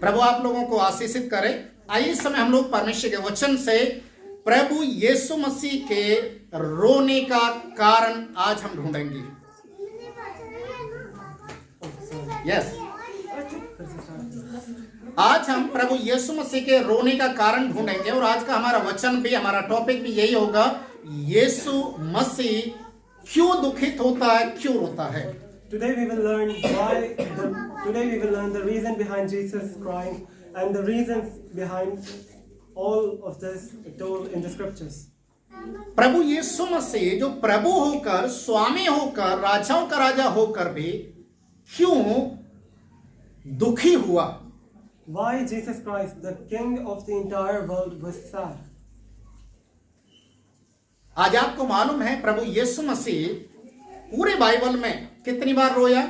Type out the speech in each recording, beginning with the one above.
प्रभु आप लोगों को आशीषित करे। आइए इस समय हम लोग परमेश्वर के वचन से प्रभु यीशु मसीह के रोने का कारण आज हम ढूंढेंगे। यस, आज हम प्रभु यीशु मसीह के रोने का कारण ढूंढेंगे और आज का हमारा वचन भी, हमारा टॉपिक भी यही होगा, यीशु मसीह क्यों दुखित होता है, क्यों रोता है। Today we will learn the reason behind Jesus crying and the reasons behind all of this told in the scriptures. प्रभु यीशु मसीह जो प्रभु होकर, स्वामी होकर, राजाओं का राजा होकर भी क्यों दुखी हुआ। Why Jesus Christ, the King of the entire world, was sad. आज आपको मालूम है प्रभु यीशु मसीह पूरे बाइबल में कितनी बार रोया।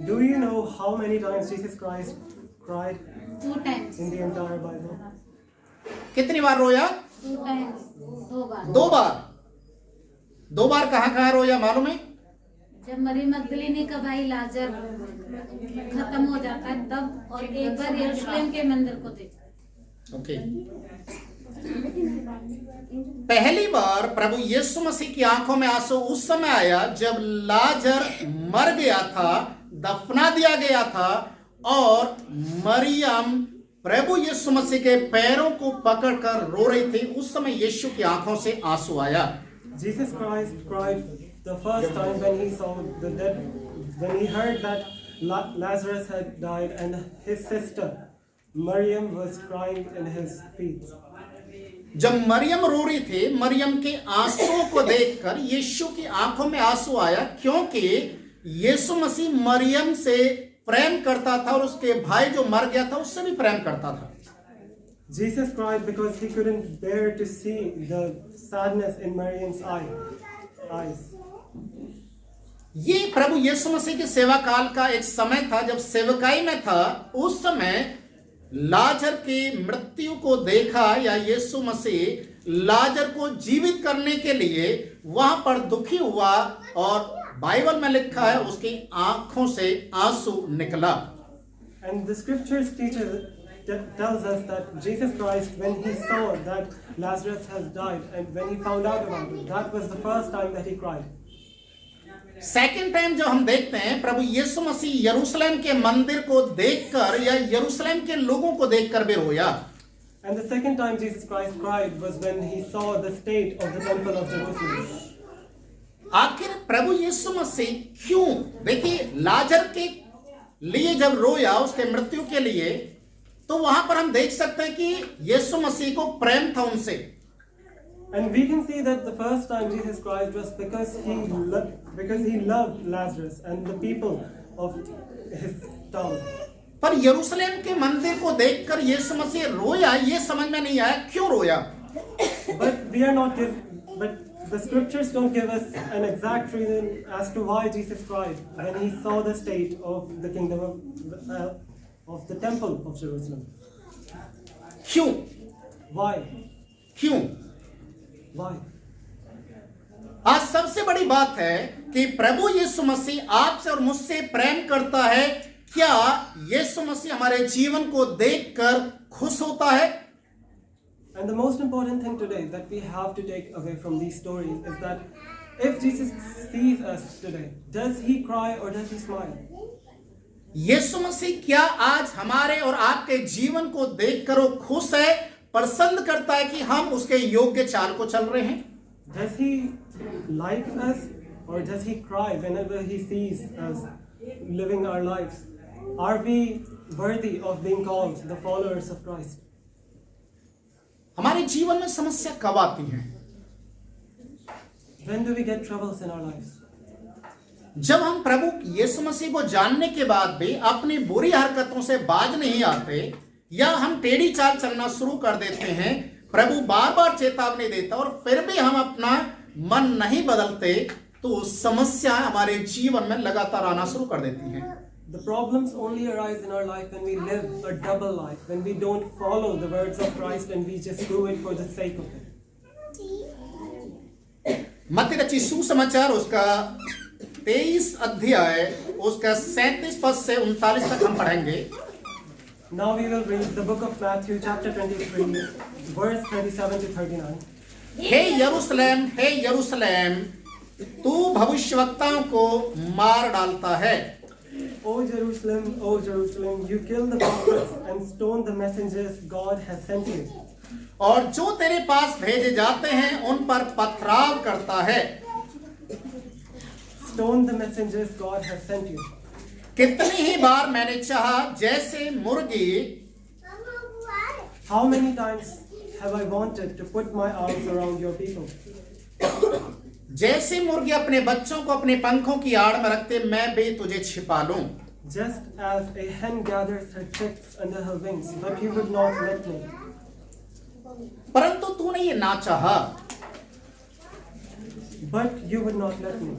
Do you know how many times Jesus Christ cried? 2 times. In the entire Bible. कितनी बार रोया? 2 times. 2 बार। 2 बार। 2 बार कहाँ रोया मालूम है? जब मरी मगदलीनी का भाई लाजर खत्म हो जाता है तब, और एक बार यरूशलेम के मंदिर को देखा। ओके। पहली बार प्रभु यीशु मसीह की आंखों में आंसू उस समय आया जब लाजर मर गया था, दफना दिया गया था, और मरियम प्रभु यीशु मसीह के पैरों को पकड़कर रो रही थी। उस समय यीशु की आंखों से आंसू आया। Jesus Christ cried the first time when he saw the dead, when he heard that Lazarus had died and his sister Maryam was crying in his feet. जब मरियम रो रही थी, मरियम के आंसुओं को देखकर यीशु की आंखों में आंसू आया, क्योंकि यीशु मसीह मरियम से प्रेम करता था और उसके भाई जो मर गया था उससे भी प्रेम करता था। Jesus cried because he couldn't bear to see the sadness in Maryam's eyes. ये प्रभु यीशु मसीह के सेवा काल का एक समय था जब सेवकाई में था। उस समय लाजर की मृत्यु को देखा, या यीशु मसीह लाजर को जीवित करने के लिए वहां पर दुखी हुआ, और बाइबल में लिखा है उसकी आंखों से आंसू निकला। And the scriptures tells us that Jesus Christ, when he saw that Lazarus has died and when he found out about it, that was the first time that he cried. Second time जो हम देखते हैं, प्रभु यीशु मसीह यरूशलेम के मंदिर को देखकर या यरूशलेम के लोगों को देखकर भी रोया। And the second time Jesus Christ cried was when he saw the state of the temple of Jerusalem. आखिर प्रभु यीशु मसीह क्यों, देखिए लाजर के लिए जब रोया उसके मृत्यु के लिए, तो वहां पर हम देख सकते हैं कि यीशु मसीह को प्रेम था उनसे। And we can see that the first time Jesus Christ was because he loved Lazarus and the people of his town. पर यरूशलेम के मंदिर को देखकर यीशु मसीह रोया, ये समझ में नहीं आया क्यों रोया। But the scriptures don't give us an exact reason as to why Jesus cried when he saw the state of the kingdom of the temple of Jerusalem. क्यों? Why? क्यों? Why? आज सबसे बड़ी बात है कि प्रभु यीशु मसीह आपसे और मुझसे प्रेम करता है। क्या यीशु मसीह हमारे जीवन को देखकर खुश होता है? And the most important thing today that we have to take away from these stories is that if Jesus sees us today, does he cry or does he smile? यीशु मसीह क्या आज हमारे और आपके जीवन को देखकर वो खुश है, पसंद करता है कि हम उसके योग्य चाल को चल रहे हैं? Does he like us or does he cry whenever he sees us living our lives? Are we worthy of being called the followers of Christ? हमारे जीवन में समस्या कब आती है? When do we get troubles in our lives? जब हम प्रभु यीशु मसीह को जानने के बाद भी अपनी बुरी हरकतों से बाज नहीं आते, या हम टेढ़ी चाल चलना शुरू कर देते हैं, प्रभु बार बार चेतावनी देता और फिर भी हम अपना मन नहीं बदलते, तो समस्या हमारे जीवन में लगातार आना शुरू कर देती हैं। The problems only arise in our life when we live a double life, when we don't follow the words of Christ and we just do it for the sake of it. मत्ती रचित सुसमाचार उसका 23 अध्याय उसका 37 पद से 39 तक हम पढ़ेंगे। Now we will read the book of Matthew, chapter 23, verse 37 to 39. हे यरूशलेम, तू भविष्यवक्ताओं को मार डालता है O Jerusalem, you kill the prophets and stone the messengers God has sent you. और जो तेरे पास भेजे जाते हैं उन पर पथराव करता है। Stone the messengers God has sent you. कितनी ही बार मैंने चाहा जैसे मुर्गी How many times have I wanted to put my arms around your people? जैसे मुर्गी अपने बच्चों को अपने पंखों की आड़ में रखते, मैं भी तुझे छिपा लूं। Just as a hen gathers her chicks under her wings, but you would not let me. परंतु तूने ये ना चाहा। But you would not let me.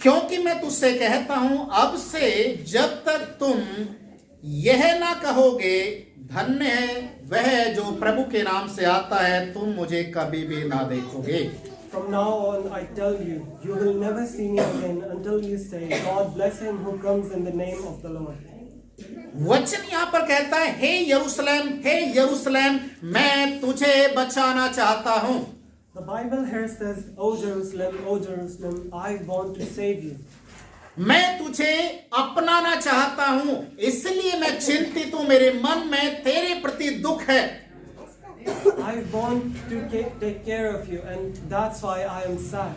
क्योंकि मैं तुझसे कहता हूं, अब से जब तक तुम यह ना कहोगे धन्य है वह जो प्रभु के नाम से आता है, तुम मुझे कभी भी ना देखोगे। From now on, I tell you, you will never see me again until you say, God bless him who comes in the name of the Lord. वचन यहाँ पर कहता है, हे यरूशलेम, मैं तुझे बचाना चाहता हूँ। The Bible here says, O Jerusalem, I want to save you. मैं तुझे अपनाना चाहता हूँ, इसलिए मैं चिंतित हूँ, मेरे मन में तेरे प्रति दुख है। I want to take care of you, and that's why I am sad.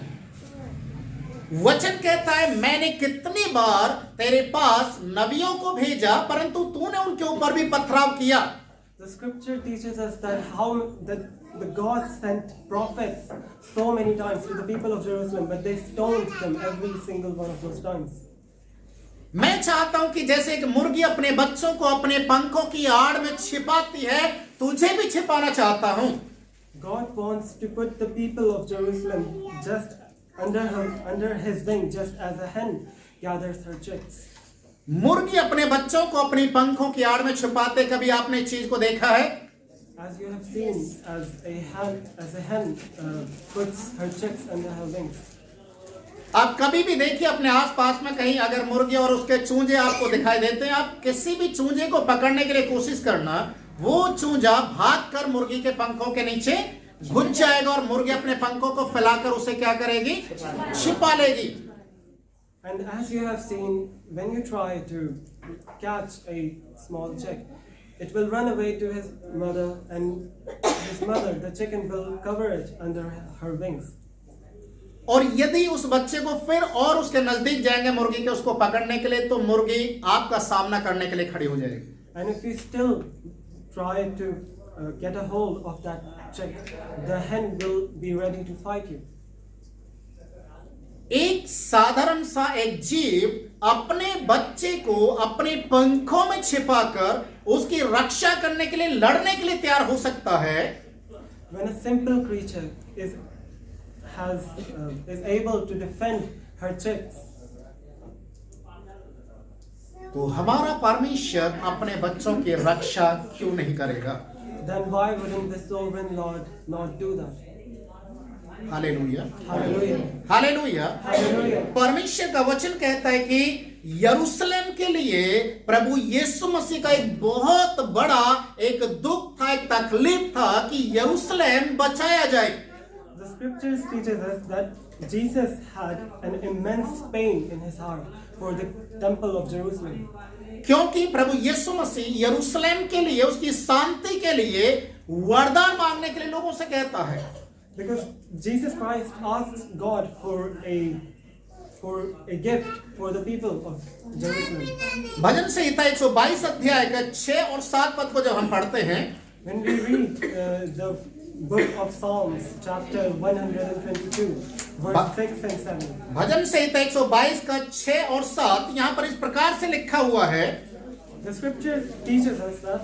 वचन कहता है, मैंने कितनी बार तेरे पास नबियों को भेजा, परंतु तूने उनके ऊपर भी पथराव किया। The scripture teaches us that the God sent prophets so many times to the people of Jerusalem, but they stoned them every single one of those times. मैं चाहता हूं कि जैसे एक मुर्गी अपने बच्चों को अपने पंखों की आड़ में छिपाती है, तुझे भी छिपाना चाहता हूं। God wants to put the people of Jerusalem just under his wing, just as a hen gathers her chicks. मुर्गी अपने बच्चों को अपनी पंखों की आड़ में छुपाते, कभी आपने चीज को देखा है? As you have seen, as a hen puts her chicks under her wings. आप कभी भी देखिए अपने आसपास में कहीं अगर मुर्गी और उसके चूजे आपको दिखाई देते हैं, आप किसी भी चूजे को पकड़ने के लिए कोशिश करना, वो चूजा भागकर मुर्गी के पंखों के नीचे घुस जाएगा और मुर्गी अपने पंखों को फैलाकर उसे क्या करेगी? छिपा लेगी। And as you have seen, when you try to catch a small chick, it will run away to his mother, and his mother, the chicken, will cover it under her wings. और यदि उस बच्चे को फिर और उसके नजदीक जाएंगे मुर्गी के उसको पकड़ने के लिए, तो मुर्गी आपका सामना करने के लिए खड़ी हो जाएगी। And if you still try to get a hold of that chick, the hen will be ready to fight you. एक साधारण सा एक जीव अपने बच्चे को अपने पंखों में छिपाकर उसकी रक्षा करने के लिए, लड़ने के लिए तैयार हो सकता है। When a simple creature is able to defend her chicks, तो हमारा परमेश्वर अपने बच्चों की रक्षा क्यों नहीं करेगा? then why wouldn't the sovereign Lord not do that? Hallelujah, Hallelujah. Hallelujah. Hallelujah. परमेश्वर का वचन कहता है कि यरूशलेम के लिए प्रभु यीशु मसीह का एक बहुत बड़ा एक दुख था, एक तकलीफ था कि यरूशलेम बचाया जाए। The scriptures teaches us that Jesus had an immense pain in his heart for the temple of Jerusalem. क्योंकि प्रभु यीशु मसीह यरूशलेम के लिए, उसकी शांति के लिए वरदान मांगने के लिए लोगों से कहता है। Because Jesus Christ asked God for a gift for the people of Jerusalem. भजन संहिता 122 अध्याय का 6 और 7 पद को जब हम पढ़ते हैं, When we read the book of Psalms, chapter 122, verse 6 and 7, भजन संहिता 122 का 6 और 7 यहाँ पर इस प्रकार से लिखा हुआ है, the scripture teaches us that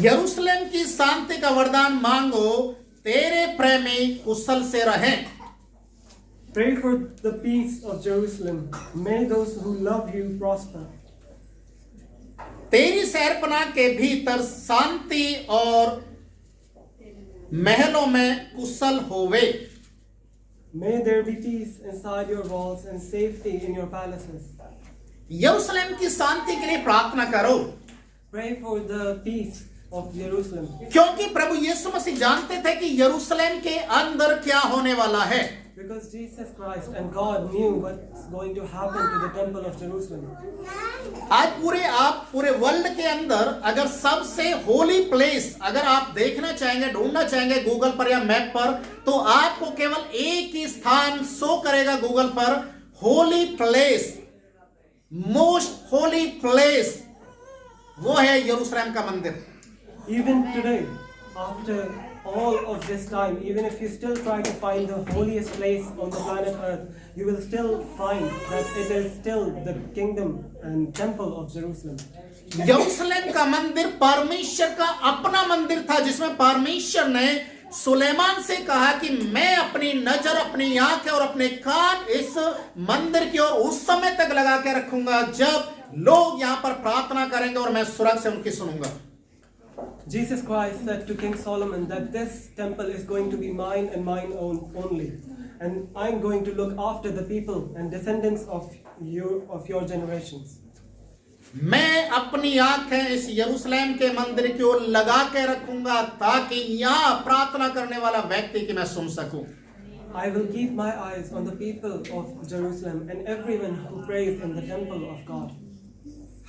यरूशलेम की शांति का वरदान मांगो, तेरे प्रेमी कुशल से रहें। pray for the peace of Jerusalem. May those who love you prosper. तेरी शहरपनाह के भीतर शांति और महलों में कुशल होवे। May there be peace inside your walls and safety in your palaces. यरूशलेम की शांति के लिए प्रार्थना करो, Pray for the peace of Jerusalem. क्योंकि प्रभु यीशु मसीह जानते थे कि यरूशलेम के अंदर क्या होने वाला है। Because Jesus Christ and God knew what's going to happen to the temple of Jerusalem. आज पूरे वर्ल्ड के अंदर अगर सबसे होली प्लेस अगर आप देखना चाहेंगे, ढूंढना चाहेंगे गूगल पर या मैप पर, तो आपको केवल एक ही स्थान शो करेगा गूगल पर, holy place, most holy place, वो है यरूशलेम का मंदिर। Even today, after all of this time, even if you still try to find the holiest place on the planet Earth, you will still find that it is still the kingdom and temple of Jerusalem. यरूशलेम का मंदिर परमेश्वर का अपना मंदिर था, जिसमें परमेश्वर ने सुलेमान से कहा कि मैं अपनी नजर, अपनी आंखें और अपने कान इस मंदिर की ओर उस समय तक लगा के रखूंगा जब लोग यहाँ पर प्रार्थना करेंगे और मैं स्वर्ग से उनकी सुनूंगा। Jesus Christ said to King Solomon that this temple is going to be mine and mine only, and I'm going to look after the people and descendants of your generations. मैं अपनी आंखें इस यरूशलेम के मंदिर की ओर लगा के रखूंगा ताकि यहाँ प्रार्थना करने वाला व्यक्ति की मैं सुन सकूं। I will keep my eyes on the people of Jerusalem and everyone who prays in the temple of God.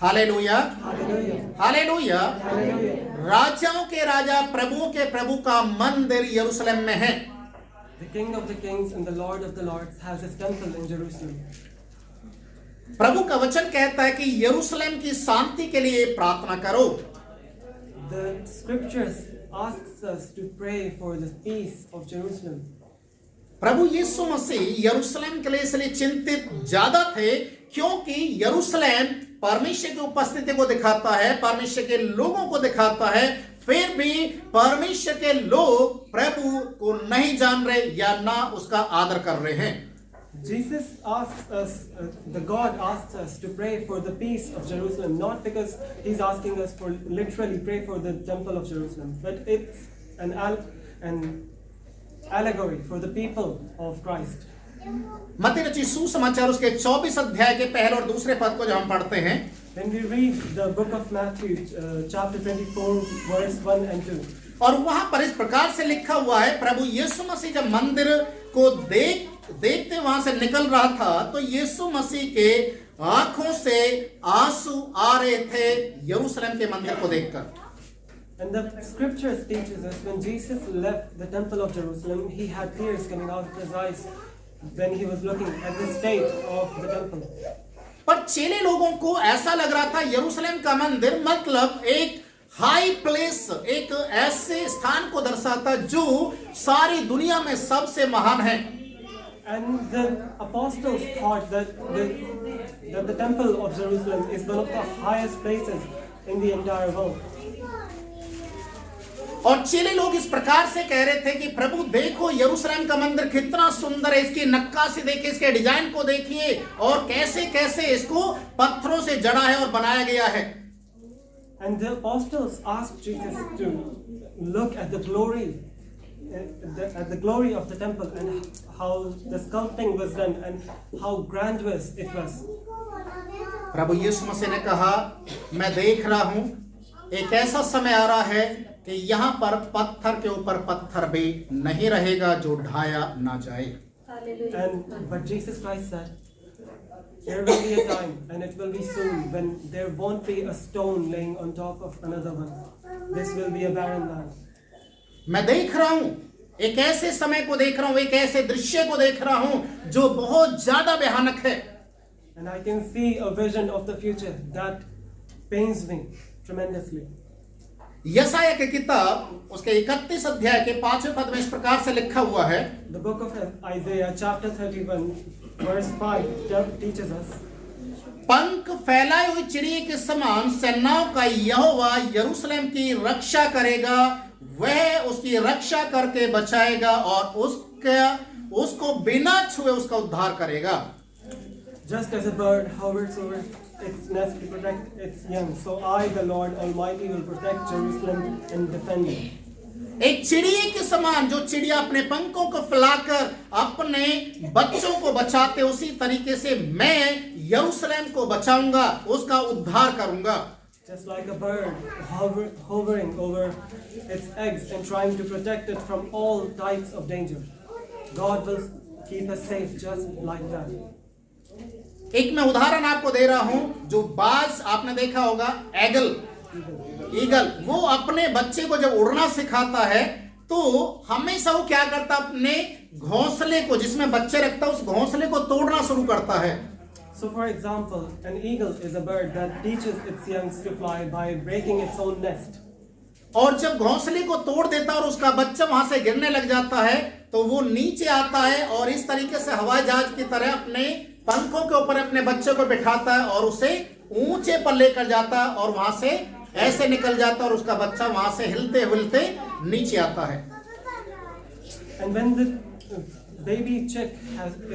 Hallelujah, Hallelujah. Hallelujah. Hallelujah. राजाओं के राजा, प्रभुओं के प्रभु का मंदिर यरूशलेम में है। The King of the kings and the Lord of the lords has his temple in Jerusalem. प्रभु का वचन कहता है कि यरूशलेम की शांति के लिए प्रार्थना करो। The scriptures asks us to pray for the peace of Jerusalem. प्रभु यीशु मसीह यरूशलेम के लिए इसलिए चिंतित ज्यादा थे क्योंकि यरूशलेम परमेश्वर की उपस्थिति को दिखाता है, परमेश्वर के लोगों को दिखाता है, फिर भी परमेश्वर के लोग प्रभु को नहीं जान रहे या ना उसका आदर कर रहे हैं। Jesus asks us, the God asks us to pray for the peace of Jerusalem, not because he's asking us for literally pray for the temple of Jerusalem, but it's an allegory for the people of Christ. मत्ती रचित सुसमाचार उसके 24 अध्याय के पहले और दूसरे पद को जब हम पढ़ते हैं, When we read the book of Matthew, chapter 24, verse 1 and 2, और वहां पर इस प्रकार से लिखा हुआ है, प्रभु यीशु मसीह जब मंदिर को देखते वहां से निकल रहा था तो यीशु मसीह के आंखों से आंसू आ रहे थे यरूशलेम के मंदिर को देखकर। and the scriptures teaches us when Jesus left the temple of Jerusalem, he had tears coming out of his eyes when he was looking at the state of the temple. पर चेले लोगों को ऐसा लग रहा था यरूशलेम का मंदिर मतलब एक हाई प्लेस, एक ऐसे स्थान को दर्शाता जो सारी दुनिया में सबसे महान है। And the apostles thought that the temple of Jerusalem is one of the highest places in the entire world. और चेले लोग इस प्रकार से कह रहे थे कि प्रभु देखो यरूशलेम का मंदिर कितना सुंदर है, इसकी नक्काशी देखिए, इसके डिजाइन को देखिए और कैसे कैसे इसको पत्थरों से जड़ा है और बनाया गया है। And the apostles asked Jesus to look at the glory of the temple and how the sculpting was done and how grandiose it was. प्रभु यीशु मसीह ने कहा, मैं देख रहा हूं एक ऐसा समय आ रहा है कि यहाँ पर पत्थर के ऊपर पत्थर भी नहीं रहेगा जो ढाया ना जाए। But Jesus Christ said, there will be a time and it will be soon when there won't be a stone laying on top of another one. This will be a barren land. मैं देख रहा हूं, एक ऐसे समय को देख रहा हूं, एक ऐसे दृश्य को देख रहा हूं जो बहुत ज्यादा भयानक है। And I can see a vision of the future that pains me tremendously. यशायाह की किताब उसके 31 अध्याय के 5वें पद में इस प्रकार से लिखा हुआ है, The book of Isaiah chapter 31 verse 5 teaches us, पंख फैलाए हुई चिड़िए के समान सेनाओं का यहोवा यरूशलेम की रक्षा करेगा, वह उसकी रक्षा करके बचाएगा और उसको बिना छुए उसका उद्धार करेगा। Just as a bird hovers over its nest to protect its young, so I, the Lord Almighty, will protect Jerusalem and defend it. एक चिड़िए के समान, जो चिड़िया अपने पंखों को फैलाकर अपने बच्चों को बचाते, उसी तरीके से मैं यरूशलेम को बचाऊंगा, उसका उद्धार करूंगा। Just like a bird hovering over its eggs and trying to protect it from all types of danger, God will keep us safe just like that. एक मैं उदाहरण आपको दे रहा हूं, जो बाज आपने देखा होगा, ईगल, वो अपने बच्चे को जब उड़ना सिखाता है तो हमेशा वो क्या करता, अपने घोंसले को जिसमें बच्चे रखता है उस घोंसले को तोड़ना शुरू करता है। So for example, an eagle is a bird that teaches its youngs to fly by breaking its own nest. और जब घोंसले को तोड़ देता है और उसका बच्चा वहां से गिरने लग जाता है तो वो नीचे आता है और इस तरीके से हवाई जहाज की तरह अपने पंखों के ऊपर अपने बच्चे को बिठाता है और उसे ऊंचे पर लेकर जाता है और वहां से ऐसे निकल जाता है और उसका बच्चा वहां से हिलते हिलते नीचे आता है। And when the baby chick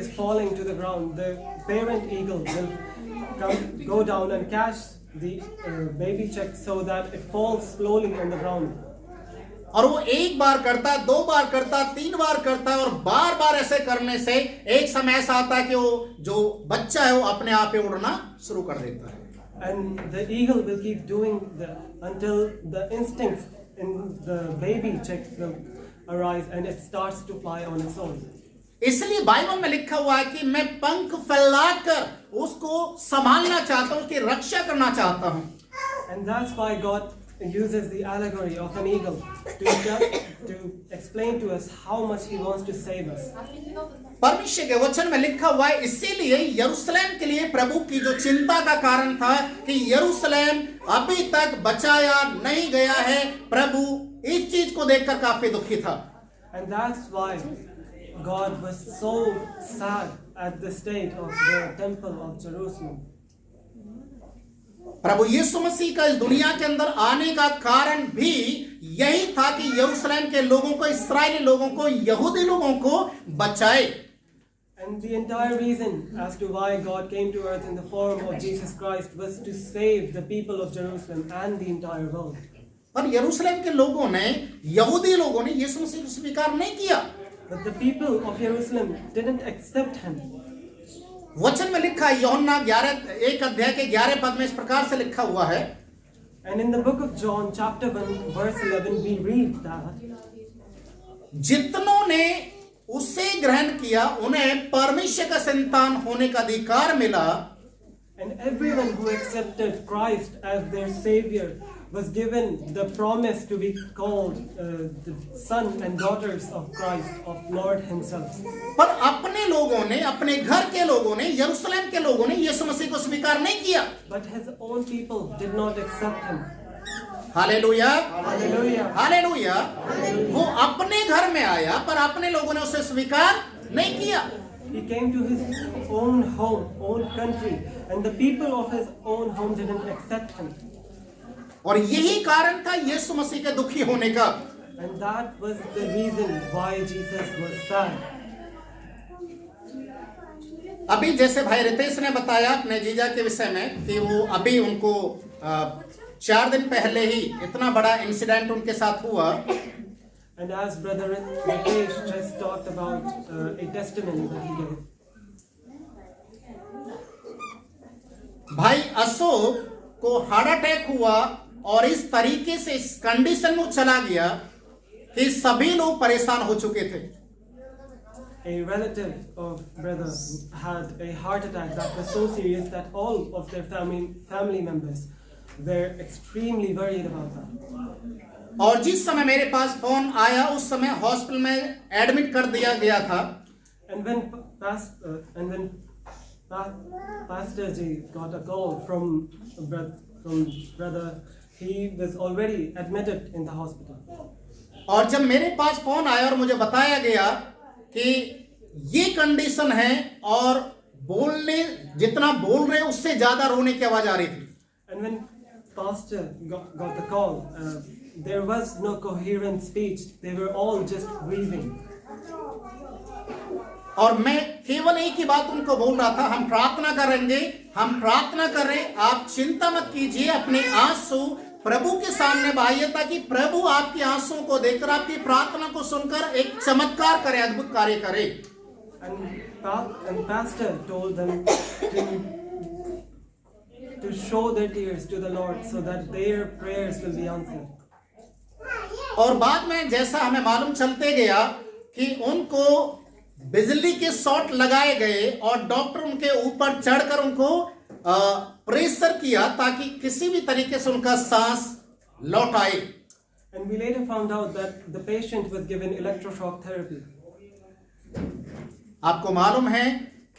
is falling to the ground, the parent eagle will go down and catch the baby chick so that it falls slowly on the ground. और वो एक बार करता, दो बार करता, तीन बार करता है और बार बार ऐसे करने से एक समय ऐसा आता है कि वो जो बच्चा है वो अपने आप ही उड़ना शुरू कर देता है। And the eagle will keep doing that until the instincts in the baby chick will arise and it starts to fly on its own. इसलिए बाइबल में लिखा हुआ है कि मैं पंख फैलाकर उसको संभालना चाहता हूं, उसकी रक्षा करना चाहता हूं। And that's why God uses the allegory of an eagle to explain to us how much He wants to save us. परमेश्वर के वचन में लिखा हुआ है, इसीलिए यरूशलेम के लिए प्रभु की जो चिंता का कारण था कि यरूशलेम अभी तक बचाया नहीं गया है, प्रभु इस चीज को देखकर काफी दुखी था। And that's why God was so sad at the state of the temple of Jerusalem. प्रभु यीशु मसीह का इस दुनिया के अंदर आने का कारण भी यही था कि यरूशलेम के लोगों को, इस्राएली लोगों को, यहूदी लोगों को बचाए। And the entire reason as to why God came to earth in the form of Jesus Christ was to save the people of Jerusalem and the entire world. पर यरूशलेम के लोगों ने, यहूदी लोगों ने यीशु मसीह को स्वीकार नहीं किया। But the people of Jerusalem didn't accept Him. वचन में लिखा है, यूहन्ना 1 अध्याय के 11 पद में इस प्रकार से लिखा हुआ है, And in the book of John, chapter 1, verse 11, we read that जितनों ने उसे ग्रहण किया उन्हें परमेश्वर का संतान होने का अधिकार मिला। and everyone who accepted Christ as their Savior was given the promise to be called the son and daughters of Christ, of Lord Himself. पर अपने लोगों ने, अपने घर के लोगों ने, यरूशलेम के लोगों ने यीशु मसीह को स्वीकार नहीं किया। But His own people did not accept Him. Hallelujah, Hallelujah. Hallelujah. वो अपने घर में आया पर अपने लोगों ने उसे स्वीकार नहीं किया। He came to His own home, own country, and the people of His own home didn't accept Him. और यही कारण था यीशु मसीह के दुखी होने का। And that was the reason why Jesus was sad. अभी जैसे भाई रितेश ने बताया अपने जीजा के विषय में कि वो अभी उनको 4 दिन पहले ही इतना बड़ा इंसिडेंट उनके साथ हुआ। And as Brother Ritesh just talked about a testimony that he gave. भाई अशोक को हार्ट अटैक हुआ और इस तरीके से इस कंडीशन में चला गया कि सभी लोग परेशान हो चुके थे। A relative of brother had a heart attack that was so serious that all of their family members were extremely worried about that. और जिस समय मेरे पास फोन आया उस समय हॉस्पिटल में एडमिट कर दिया गया था। And when Pastor Ji got a call from brother, he was already admitted in the hospital. और जब मेरे पास फोन आया और मुझे बताया गया कि ये कंडीशन है और बोलने जितना बोल रहे उससे ज्यादा रोने की आवाज आ रही थी। And when Pastor got the call, there was no coherent speech. They were all just breathing. और मैं केवल एक ही बात उनको बोल रहा था, हम प्रार्थना करेंगे, हम प्रार्थना कर रहे, आप चिंता मत कीजिए, अपने आंसू प्रभु के सामने आइए ताकि प्रभु आपकी आंसुओं को देखकर आपकी प्रार्थना को सुनकर एक चमत्कार करे, अद्भुत कार्य करे। And pastor told them to show their tears to the Lord so that their prayers will be answered. और बाद में जैसा हमें मालूम चलते गया कि उनको बिजली के शॉट लगाए गए और डॉक्टर उनके ऊपर चढ़कर उनको प्रेशर किया ताकि किसी भी तरीके से उनका सांस लौट आए। And we later found out that the patient was given electroshock therapy. आपको मालूम है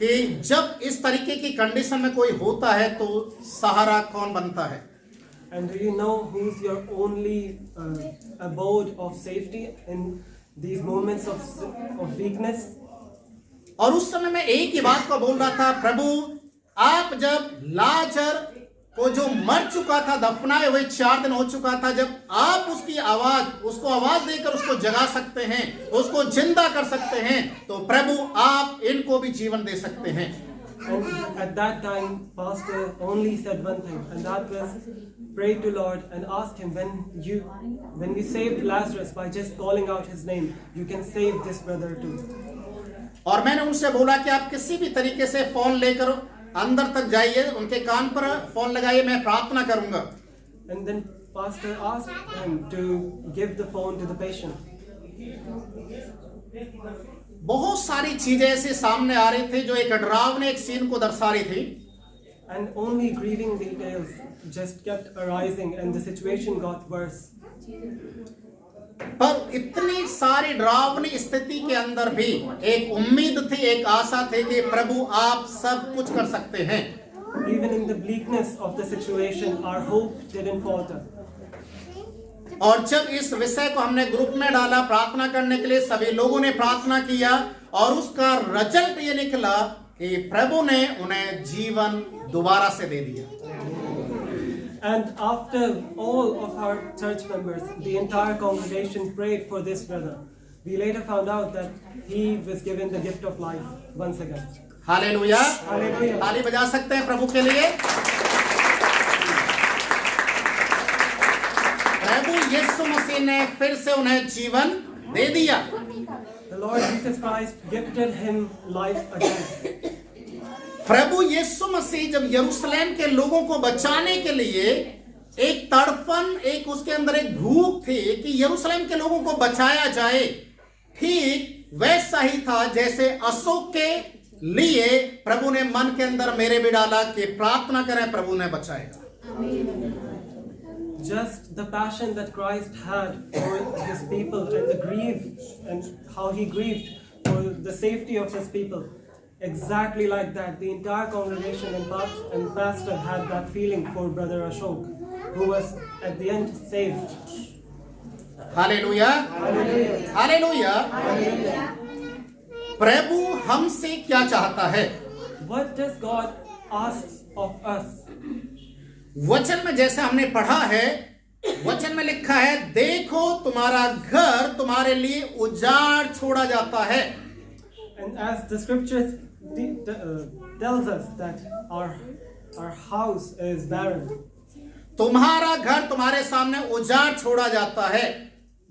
कि जब इस तरीके की कंडीशन में कोई होता है तो सहारा कौन बनता है? And do you know who's your only abode of safety in these moments of weakness? और उस समय मैं एक ही बात को बोल रहा था, प्रभु आप जब लाजर को जो मर चुका था, दफनाए हुए 4 दिन हो चुका था, जब आप उसको आवाज देकर उसको जगा सकते हैं, उसको जिंदा कर सकते हैं, तो प्रभु आप इनको भी जीवन दे सकते हैं। And at that time, Pastor only said one thing, and that was pray to Lord and ask Him, when you saved Lazarus by just calling out his name, you can save this brother too. और मैंने उनसे बोला कि आप किसी भी तरीके से फोन लेकर अंदर तक जाइए, उनके कान पर फोन लगाइए, मैं प्रार्थना करूंगा। And then Pastor asked him to give the phone to the patient. बहुत सारी चीजें ऐसे सामने आ रही थी जो एक डरावने एक सीन को दर्शा रही थी। And only grieving details just kept arising and the situation got worse. पर इतनी सारी डरावनी स्थिति के अंदर भी एक उम्मीद थी, एक आशा थी कि प्रभु आप सब कुछ कर सकते हैं। Even in the bleakness of the situation, our hope didn't falter. और जब इस विषय को हमने ग्रुप में डाला प्रार्थना करने के लिए, सभी लोगों ने प्रार्थना किया और उसका रिजल्ट ये निकला कि प्रभु ने उन्हें जीवन दोबारा से दे दिया। And after all of our church members, the entire congregation prayed for this brother. We later found out that he was given the gift of life once again. Hallelujah, hallelujah. ताली बजा सकते हैं प्रभु के लिए। प्रभु यीशु मसीह ने फिर से उन्हें जीवन दे दिया। The Lord Jesus Christ gifted him life again. प्रभु यीशु मसीह जब यरूशलेम के लोगों को बचाने के लिए एक तड़पन, एक उसके अंदर एक भूख थी कि यरूशलेम के लोगों को बचाया जाए, ठीक वैसा ही था जैसे अशोक के लिए प्रभु ने मन के अंदर मेरे भी डाला कि प्रार्थना करें, प्रभु ने बचाएगा। Just the passion that Christ had for his people and the grief and how he grieved for the safety of his people. Exactly like that, the entire congregation and pastor had that feeling for Brother Ashok, who was at the end saved. Hallelujah, Hallelujah. Hallelujah. Hallelujah. प्रभु हमसे क्या चाहता है? What does God ask of us? वचन में जैसे हमने पढ़ा है, वचन में लिखा है, देखो तुम्हारा घर तुम्हारे लिए उजाड़ छोड़ा जाता है। And as the scriptures tells us that our house is barren, तुम्हारा घर तुम्हारे सामने उजाड़ छोड़ा जाता है।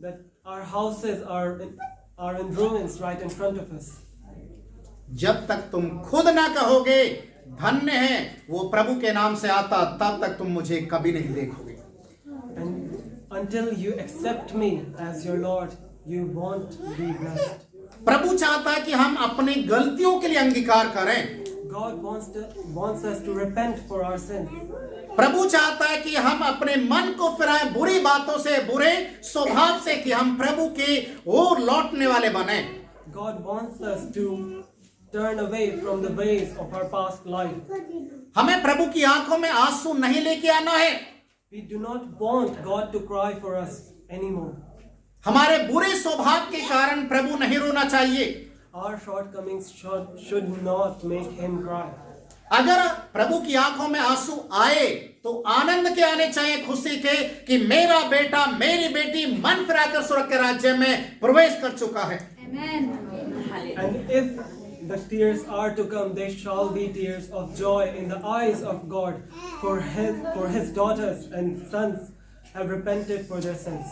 that our houses are in ruins right in front of us. जब तक तुम खुद ना कहोगे धन्य है वो प्रभु के नाम से आता, तब तक तुम मुझे कभी नहीं देखोगे। And until you accept me as your Lord, you won't be blessed. प्रभु चाहता है कि हम अपनी गलतियों के लिए अंगीकार करें। God wants us to repent for our sins. प्रभु चाहता है कि हम अपने मन को फिराएं बुरी बातों से, बुरे स्वभाव से, कि हम प्रभु के ओर लौटने वाले बने। God wants us to turn away from the ways of our past life. हमें प्रभु की आंखों में आंसू नहीं लेके आना है। We do not want God to cry for us anymore. हमारे बुरे स्वभाव के कारण प्रभु नहीं रोना चाहिए। Our shortcomings should not make him cry. अगर प्रभु की आंखों में आंसू आए तो आनंद के आने चाहिए, खुशी के, कि मेरा बेटा मेरी बेटी मन फिराकर स्वर्ग के राज्य में प्रवेश कर चुका है। And if the tears are to come, they shall be tears of joy in the eyes of God for his daughters and sons have repented for their sins.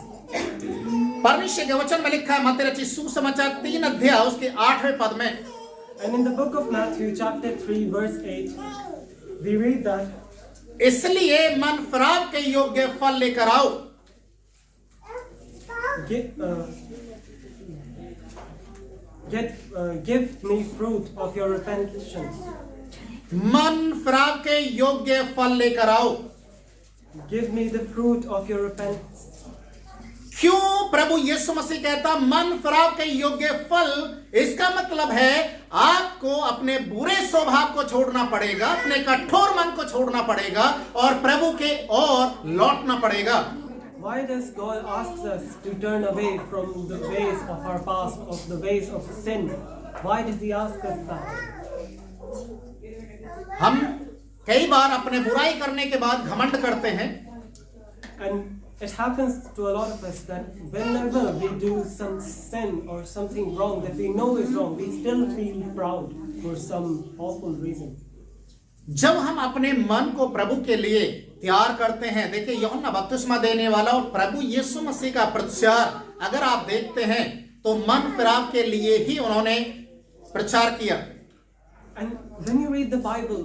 परमेश्वर के वचन में लिखा है मत्ती रचित सुसमाचार 3 अध्याय उसके 8वें पद में, And in the book of Matthew, chapter 3, verse 8, we read that, इसलिए मन फिराव के योग्य फल लेकर आओ। give me fruit of your repentance. मन फिराव के योग्य फल लेकर आओ। Give me the fruit of your repentance. क्यों प्रभु यीशु मसीह कहता मन फिराव के योग्य फल? इसका मतलब है आपको अपने बुरे स्वभाव को छोड़ना पड़ेगा, अपने कठोर मन को छोड़ना पड़ेगा और प्रभु के ओर लौटना पड़ेगा। Why does God ask us to turn away from the ways of our past, of the ways of sin? Why does He ask us that? हम कई बार अपने बुराई करने के बाद घमंड करते हैं, And it happens to a lot of us that whenever we do some sin or something wrong that we know is wrong, we still feel proud for some awful reason. जब हम अपने मन को प्रभु के लिए तैयार करते हैं, देखिए यूहन्ना बपतिस्मा देने वाला और प्रभु यीशु मसीह का प्रचार अगर आप देखते हैं तो मन फिराव के लिए ही उन्होंने प्रचार किया। And when you read the Bible,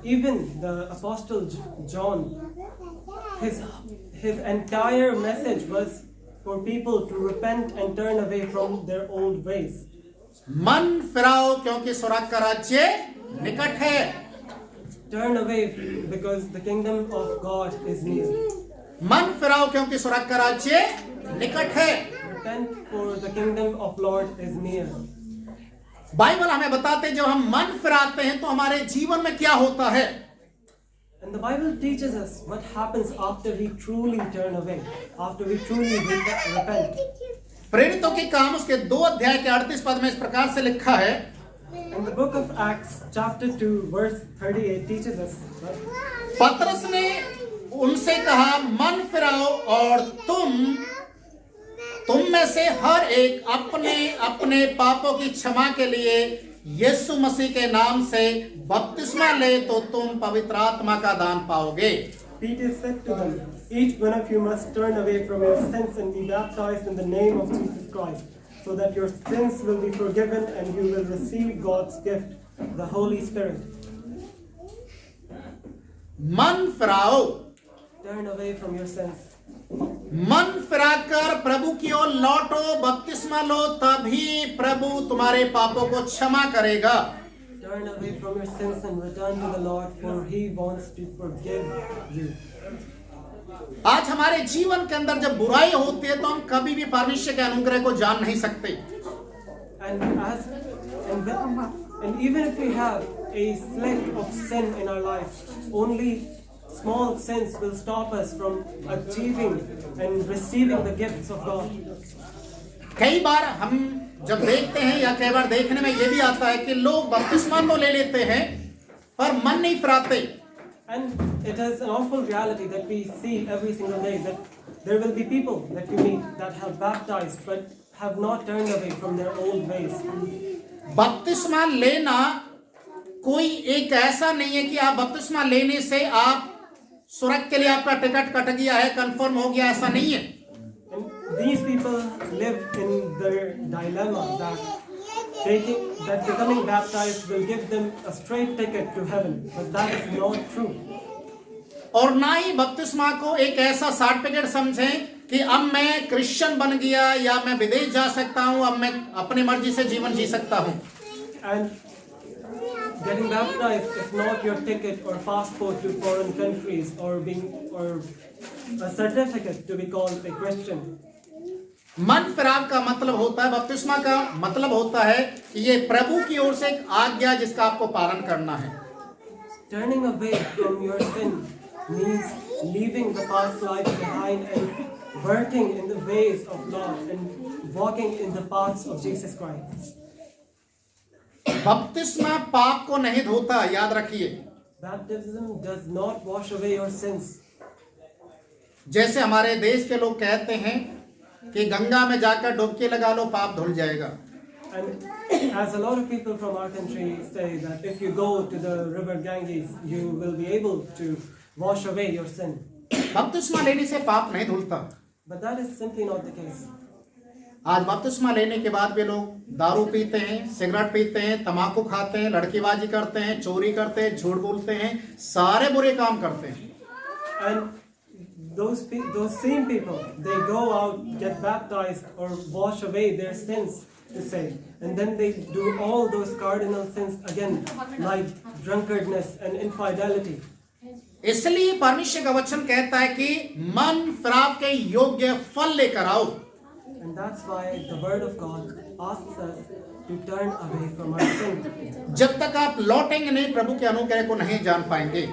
even the Apostle John, his entire message was for people to repent and turn away from their old ways. मन फिराओ क्योंकि स्वर्ग का राज्य निकट है। Turn away because the kingdom of God is near. मन फिराओ क्योंकि स्वर्ग का राज्य निकट है। Repent for the kingdom of Lord is near. Bible हमें बताते हैं जब हम मन फिराते हैं तो हमारे जीवन में क्या होता है। And the Bible teaches us what happens after we truly turn away, after we truly repent. प्रेरितों के काम उसके 2 अध्याय के 38 पद में इस प्रकार से लिखा है। And the book of Acts chapter 2 verse 38 teaches us that पतरस ने उनसे कहा मन फिराओ और तुम में से हर एक अपने अपने पापों की क्षमा के लिए यीशु मसीह के नाम से बपतिस्मा ले तो तुम पवित्र आत्मा का दान पाओगे। Peter said to them, each one of you must turn away from your sins and be baptized in the name of Jesus Christ, so that your sins will be forgiven and you will receive God's gift, the Holy Spirit. मन फिराओ, Turn away from your sins. मन फिराकर प्रभु की ओर लौटो, बपतिस्मा लो, तभी प्रभु तुम्हारे पापों को क्षमा करेगा। Turn away from your sins and return to the Lord, for He wants to forgive you. आज हमारे जीवन के अंदर जब बुराई होती है तो हम कभी भी परमेश्वर के अनुग्रह को जान नहीं सकते। And even if we have a slip of sin in our life, only small sins will stop us from achieving and receiving the gifts of God. कई बार हम जब देखते हैं या कई बार देखने में ये भी आता है कि लोग बपतिस्मा तो ले लेते हैं पर मन नहीं फिराते। And it is an awful reality that we see every single day, that there will be people that you meet that have baptized but have not turned away from their old ways. बपतिस्मा लेना कोई एक ऐसा नहीं है कि आप बपतिस्मा लेने से आप स्वर्ग के लिए आपका टिकट कट गया है, कंफर्म हो गया, ऐसा नहीं है। And these people live in their dilemma that becoming baptized will give them a straight ticket to heaven, but that is not true. और ना ही बपतिस्मा को एक ऐसा सर्टिफिकेट समझें कि अब मैं क्रिश्चियन बन गया या मैं विदेश जा सकता हूं, अब मैं अपनी मर्जी से जीवन जी सकता हूं। And getting baptized is not your ticket or passport to foreign countries or a certificate to be called a Christian. मन फिराव का मतलब होता है, बपतिस्मा का मतलब होता है कि ये प्रभु की ओर से एक आज्ञा जिसका आपको पालन करना है। Turning away from your sin means leaving the past life behind and working in the ways of God and walking in the paths of Jesus Christ. बपतिस्मा पाप को नहीं धोता, याद रखिए। Baptism does not wash away your sins. जैसे हमारे देश के लोग कहते हैं कि गंगा में जाकर डुबकी लगा लो, पाप धुल जाएगा। And as a lot of people from our country say that if you go to the river Ganges, you will be able to wash away your sin. बपतिस्मा लेने से पाप नहीं धुलता। But that is simply not the case. आज बपतिस्मा लेने के बाद भी लोग दारू पीते हैं, सिगरेट पीते हैं, तंबाकू खाते हैं, लड़कीबाजी करते हैं, चोरी करते हैं, झूठ बोलते हैं, सारे बुरे काम करते हैं। And those same people, they go out, get baptized or wash away their sins to say, and then they do all those cardinal sins again, like drunkardness and infidelity. इसलिए परमेश्वर का वचन कहता है कि मन फिराव के योग्य फल लेकर आओ। And that's why the word of God asks us to turn away from our sin. जब तक आप लौटेंगे नहीं, प्रभु के अनुग्रह को नहीं जान पाएंगे।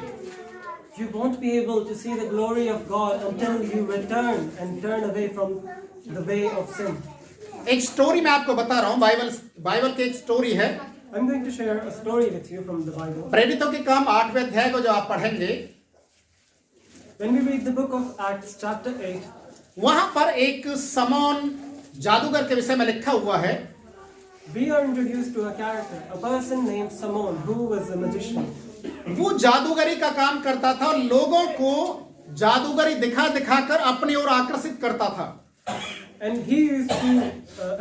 You won't be able to see the glory of God until you return and turn away from the way of sin. एक स्टोरी मैं आपको बता रहा हूँ, बाइबल की एक स्टोरी है। I'm going to share a story with you from the Bible. प्रेरितों के काम 8वें अध्याय को जो आप पढ़ेंगे, When we read the book of Acts chapter 8, वहां पर एक समौन जादूगर के विषय में लिखा हुआ है। we are introduced to a character, a person named Simon, who was a magician. वो जादूगरी का काम करता था और लोगों को जादूगरी दिखा दिखाकर अपनी ओर आकर्षित करता था। And he used to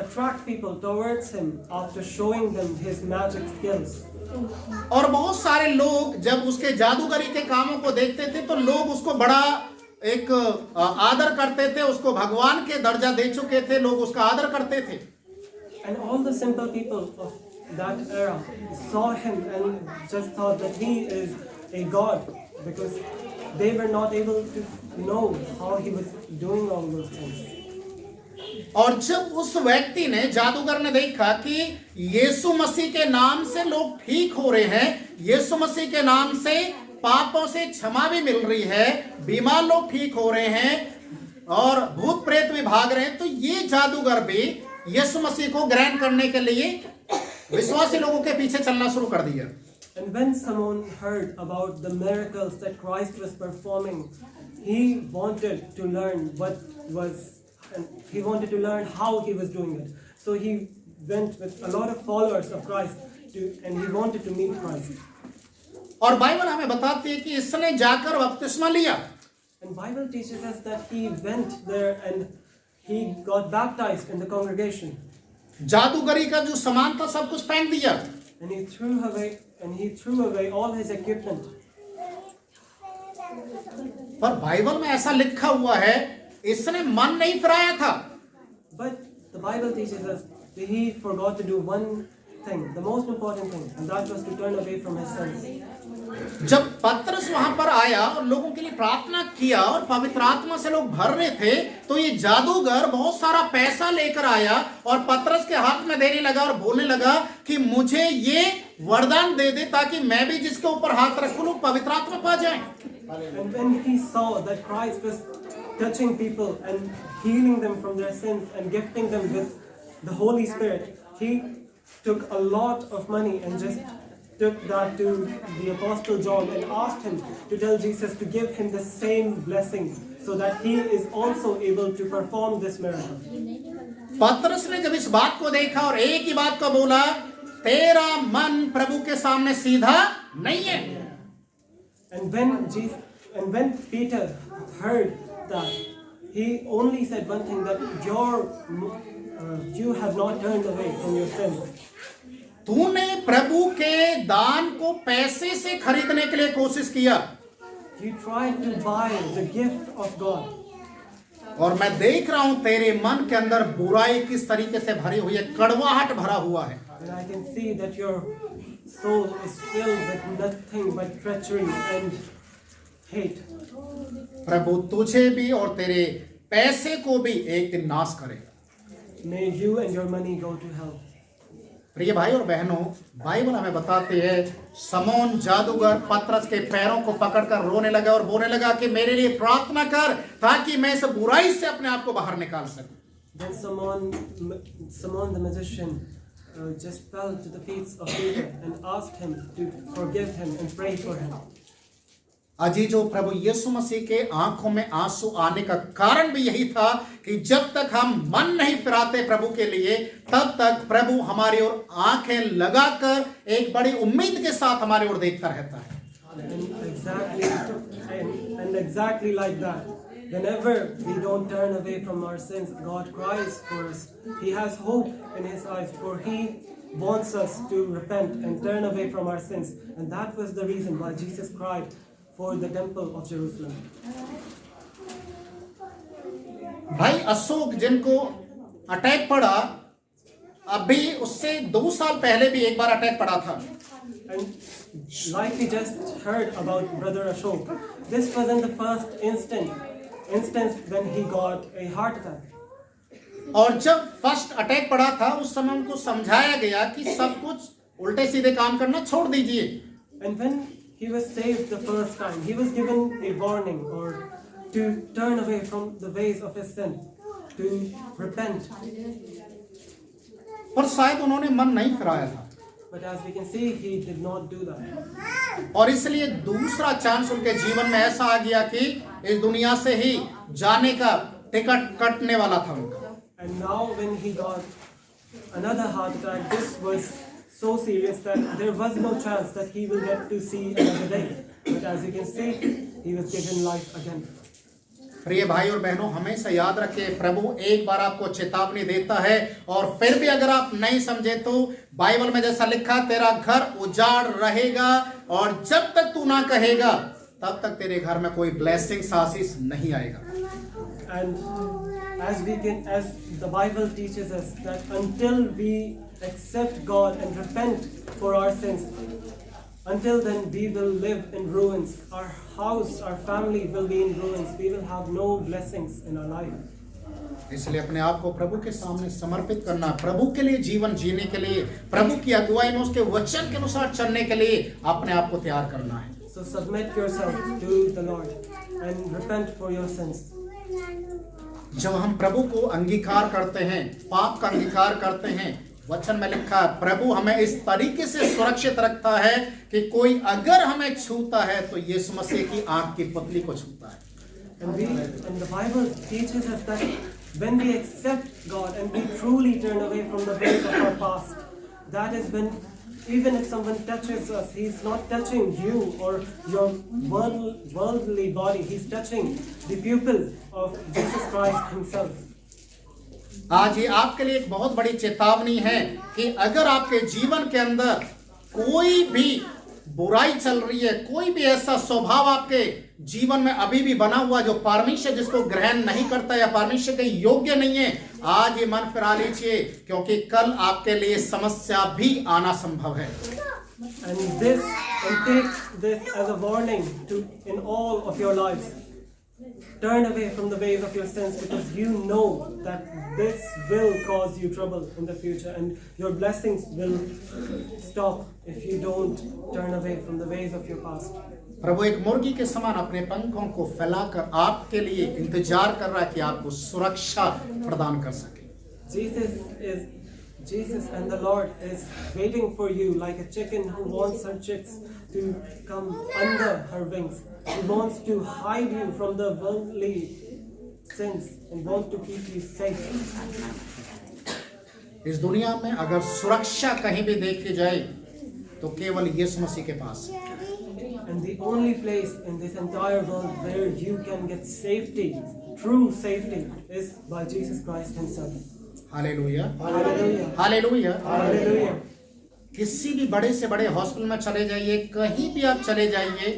attract people towards him after showing them his magic skills. और बहुत सारे लोग जब उसके जादूगरी के कामों को देखते थे तो लोग उसको बड़ा एक आदर करते थे, उसको भगवान के दर्जा दे चुके थे, लोग उसका आदर करते थे। And all the simple people of that era saw him and just thought that he is a god, because they were not able to know how he was doing all those things. और जब उस व्यक्ति ने, जादूगर ने देखा कि यीशु मसीह के नाम से लोग ठीक हो रहे हैं, यीशु मसीह के नाम से पापों से क्षमा भी मिल रही है, बीमार लोग ठीक हो रहे हैं और भूत प्रेत भी भाग रहे हैं, तो ये जादूगर भी यीशु मसीह को ग्रहण करने के लिए विश्वासी लोगों के पीछे चलना शुरू कर दिया। And when someone heard about the miracles that Christ was performing, he wanted to learn he wanted to learn how he was doing it. So he went with a lot of followers of Christ and he wanted to meet Christ. और Bible हमें बताती है कि इसने जाकर बपतिस्मा लिया। And Bible teaches us that he went there and he got baptized in the congregation. जादूगरी का जो सामान था सब कुछ फेंक दिया। And he threw away all his equipment. पर बाइबल में ऐसा लिखा हुआ है, इसने मन नहीं फिराया था। But the Bible teaches us that he forgot to do one thing, the most important thing, and that was to turn away from his sins. जब पतरस वहां पर आया और लोगों के लिए प्रार्थना किया और पवित्र आत्मा से लोग भर रहे थे, तो ये जादूगर बहुत सारा पैसा लेकर आया और पतरस के हाथ में देने लगा और बोलने लगा कि मुझे ये वरदान दे दे ताकि मैं भी जिसके ऊपर हाथ रखूं लोग पवित्र आत्मा पा जाएं। And when he saw that Christ was touching people and healing them from their sins and gifting them with the Holy Spirit, he took a lot of money and just took that to the Apostle John and asked him to tell Jesus to give him the same blessing so that he is also able to perform this miracle. पतरस ने जब इस बात को देखा और एक ही बात को बोला, तेरा मन प्रभु के सामने सीधा नहीं है। And when Peter heard that, he only said one thing, that you have not turned away from your sins. तूने प्रभु के दान को पैसे से खरीदने के लिए कोशिश किया। You tried to buy the gift of God. और मैं देख रहा हूं तेरे मन के अंदर बुराई किस तरीके से भरी हुई है, कड़वाहट भरा हुआ है। And I can see that your soul is filled with nothing but treachery and hate. प्रभु तुझे भी और तेरे पैसे को भी एक दिन नाश करे। May you and your money go to hell. प्रिय भाई और बहनों, बाइबल हमें बताते हैं समौन जादूगर पतरस के पैरों को पकड़कर रोने लगा और बोलने लगा कि मेरे लिए प्रार्थना कर ताकि मैं इस बुराई से अपने आप को बाहर निकाल सकूं। Then Simon the magician just fell to the feet of Peter and asked him to forgive him and pray for him. अजीजों, प्रभु यीशु मसीह के आंखों में आंसू आने का कारण भी यही था कि जब तक हम मन नहीं फिराते प्रभु के लिए, तब तक प्रभु हमारी ओर आंखें लगाकर एक बड़ी उम्मीद के साथ हमारी ओर देखता रहता है। And exactly like that, whenever we don't turn away from our sins, God cries for us. He has hope in His eyes, for He wants us to repent and turn away from our sins. And that was the reason why Jesus cried for the temple of Jerusalem. भाई अशोक जिनको attack पड़ा, अभी उससे 2 साल पहले भी एक बार attack पड़ा था. And like we just heard about Brother Ashok, this wasn't the first instance when he got a heart attack. और जब फर्स्ट अटैक पड़ा था उस समय उनको समझाया गया कि सब कुछ उल्टे सीधे काम करना छोड़ दीजिए. And when he was saved the first time, he was given a warning or to turn away from the ways of his sin, to repent. पर शायद उन्होंने मन नहीं फिराया था, But as we can see, he did not do that. और इसलिए दूसरा chance उनके जीवन में ऐसा आ गया कि इस दुनिया से ही जाने का टिकट कटने वाला था उनका. And now when he got another heart attack, this was so serious that there was no chance that he will get to see another day. But as you can see, he was given life again. प्रिय भाई और बहनों, हमेशा याद रखें, प्रभु एक बार आपको चेतावनी देता है और फिर भी अगर आप नहीं समझे तो बाइबल में जैसा लिखा, तेरा घर उजाड़ रहेगा और जब तक तू ना कहेगा तब तक तेरे घर में कोई ब्लेसिंग्स, आशीष नहीं आएगा. And as the Bible teaches us that until we accept God and repent for our sins, until then we will live in ruins. Our house, our family will be in ruins. We will have no blessings in our life. इसलिए अपने आप को प्रभु के सामने समर्पित करना, प्रभु के लिए जीवन जीने के लिए, प्रभु की अगुवाई में उसके वचन के अनुसार चलने के लिए अपने आप को तैयार करना है. So submit yourself to the Lord and repent for your sins. जब हम प्रभु को अंगीकार करते हैं, पाप का अंगीकार करते हैं, वचन में लिखा है प्रभु हमें इस तरीके से सुरक्षित रखता है कि कोई अगर हमें छूता है तो यीशु मसीह की आंख की पुतली को छूता है. And the Bible teaches us that when we accept God and we truly turn away from the ways of our past, that is when even if someone touches us, he's not touching you or your worldly body, he's touching the pupil of Jesus Christ himself. आज ये आपके लिए एक बहुत बड़ी चेतावनी है कि अगर आपके जीवन के अंदर कोई भी बुराई चल रही है, कोई भी ऐसा स्वभाव आपके जीवन में अभी भी बना हुआ जो परमेश्वर जिसको ग्रहण नहीं करता या परमेश्वर के योग्य नहीं है, आज ये मन फिरा लीजिए क्योंकि कल आपके लिए समस्या भी आना संभव है. And take this as a warning to in all of your lives. Turn away from the ways of your sins because you know that this will cause you trouble in the future and your blessings will stop if you don't turn away from the ways of your past. प्रभु एक मुर्गी के समान अपने पंखों को फैलाकर आपके लिए इंतजार कर रहा है कि आपको सुरक्षा प्रदान कर सके. Jesus and the Lord is waiting for you like a chicken who wants her chicks to come under her wings. He wants to hide you from the worldly sins and wants to keep you safe. इस दुनिया में अगर सुरक्षा कहीं भी देखी जाए तो केवल यीशु मसीह के पास. And the only place in this entire world where you can get safety, true safety, is by Jesus Christ himself. Hallelujah, Hallelujah. Hallelujah. Hallelujah. किसी भी बड़े से बड़े हॉस्पिटल में चले जाइए, कहीं भी आप चले जाइए,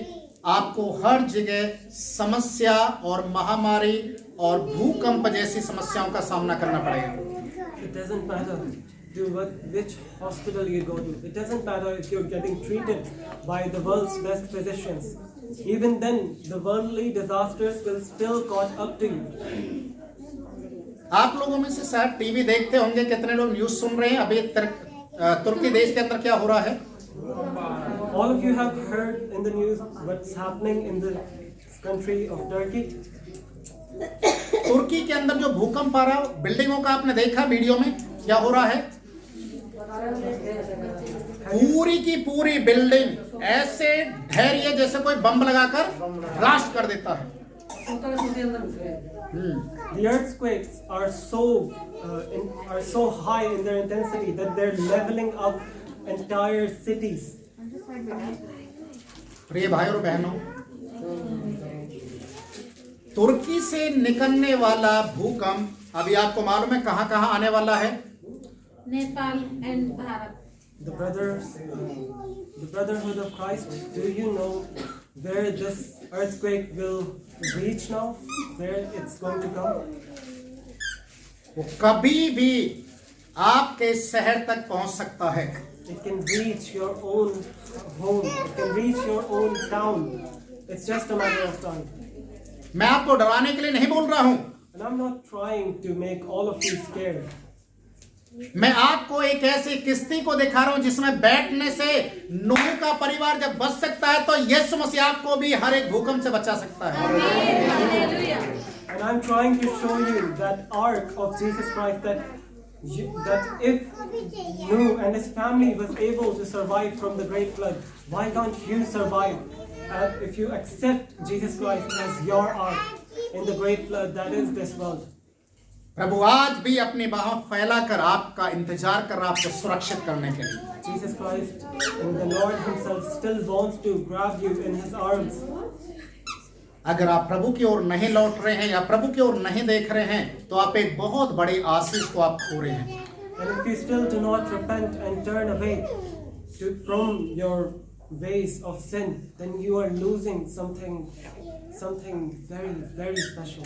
आपको हर जगह समस्या और महामारी और भूकंप जैसी समस्याओं का सामना करना पड़ेगा. It doesn't matter which hospital you go to. It doesn't matter if you're getting treated by the world's best physicians. Even then, the worldly disasters will still caught up to you. आप लोगों में से शायद TV देखते होंगे, कितने लोग news सुन रहे हैं अभी तुर्की देश के अंदर क्या हो रहा है. All of you have heard in the news what's happening in the country of Turkey. तुर्की के अंदर जो भूकंप आ रहा है, बिल्डिंगों का आपने देखा वीडियो में क्या हो रहा है. पूरी की पूरी बिल्डिंग ऐसे ढह रही है जैसे कोई बम लगाकर ब्लास्ट कर देता है. The earthquakes are so high in their intensity that they're leveling up entire cities. प्रिय भाई और बहनों, तुर्की से निकलने वाला भूकंप अभी आपको मालूम है कहाँ कहाँ आने वाला है? Nepal and Bharat. The Brotherhood of Christ, do you know where this earthquake will reach now? Where it's going to come? वो कभी भी आपके शहर तक पहुंच सकता है। It can reach your own home. It can reach your own town. It's just a matter of time. मैं आपको डराने के लिए नहीं बोल रहा हूं, And I'm not trying to make all of you scared. मैं आपको एक ऐसी किस्ती को दिखा रहा हूं जिसमें बैठने से नूह का परिवार जब बच सकता है तो यीशु मसीह आपको भी हर एक भूकंप से बचा सकता है। And I'm trying to show you that ark of Jesus Christ that if Noah and his family was able to survive from the great flood, why can't you survive? If you accept Jesus Christ as your ark in the great flood that is this world. प्रभु आज भी अपनी बाहों फैलाकर आपका इंतजार कर रहा है आपको सुरक्षित करने के लिए। Jesus Christ and the Lord himself still wants to grab you in his arms. अगर आप प्रभु की ओर नहीं लौट रहे हैं या प्रभु की ओर नहीं देख रहे हैं तो आप एक बहुत बड़ी आशीष को आप खो रहे हैं। And if you still do not repent and turn away from your ways of sin, then you are losing something very, very special.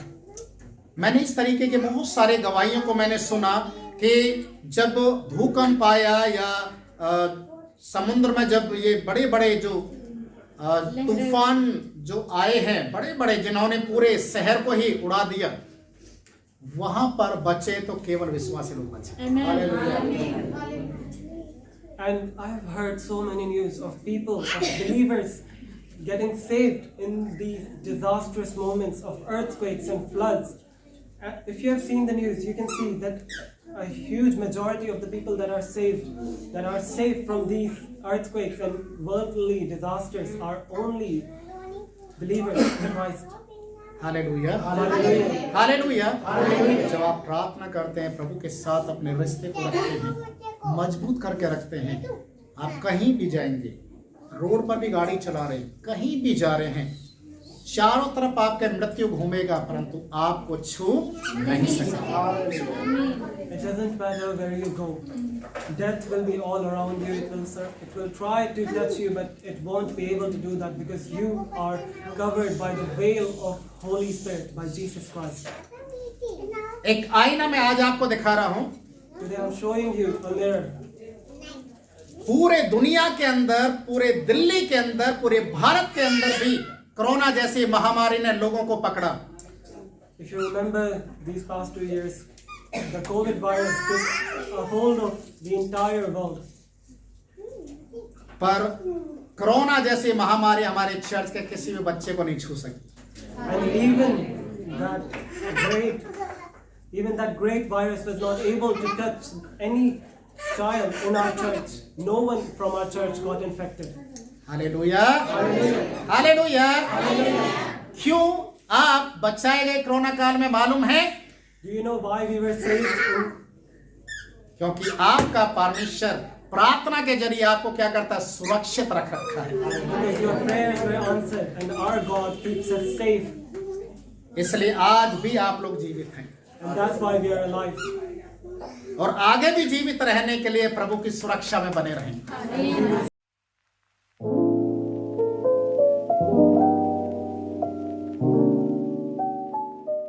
मैंने इस तरीके के बहुत सारे गवाहियों को मैंने सुना कि जब भूकंप आया या समुद्र में जब ये बड़े बड़े जो तूफान जो आए हैं बड़े बड़े जिन्होंने पूरे शहर को ही उड़ा दिया, वहां पर बचे तो केवल विश्वासी लोग बचे। And I have heard so many news of people, of believers getting saved in these disastrous moments of earthquakes and floods. If you have seen the news, you can see that a huge majority of the people that are saved from these earthquakes and worldly disasters are only believers in Christ. Hallelujah, Hallelujah. Hallelujah. जब आप प्रार्थना करते हैं, प्रभु के साथ अपने रिश्ते को रखते हैं, मजबूत करके रखते हैं, आप कहीं भी जाएंगे, रोड पर भी गाड़ी चला रहे हैं, कहीं भी जा रहे हैं, चारों तरफ आपके मृत्यु घूमेगा परंतु आपको छू नहीं सकता। It doesn't matter where you go. Death will be all around you. It will try to touch you, but it won't be able to do that because you are covered by the veil of Holy Spirit, by Jesus Christ. एक आईना मैं आज आपको दिखा रहा हूं। Today I'm showing you a mirror. पूरे दुनिया के अंदर, पूरे दिल्ली के अंदर, पूरे भारत के अंदर भी कोरोना जैसी महामारी ने लोगों को पकड़ा। If you remember these past 2 years, the COVID virus took a hold of the entire world. पर कोरोना जैसी महामारी हमारे चर्च के किसी भी बच्चे को नहीं छू सकती। And even that great virus was not able to touch any child in our church. No one from our church got infected. Hallelujah, hallelujah. क्यों आप बचाए गए कोरोना काल में मालूम है? Do you know why we were saved? क्योंकि आपका परमेश्वर प्रार्थना के जरिए आपको क्या करता है? सुरक्षित रख रखा है। Because your prayers were answered and our God keeps us safe. इसलिए आज भी आप लोग जीवित हैं And that's why we are alive. और आगे भी जीवित रहने के लिए प्रभु की सुरक्षा में बने रहें। We will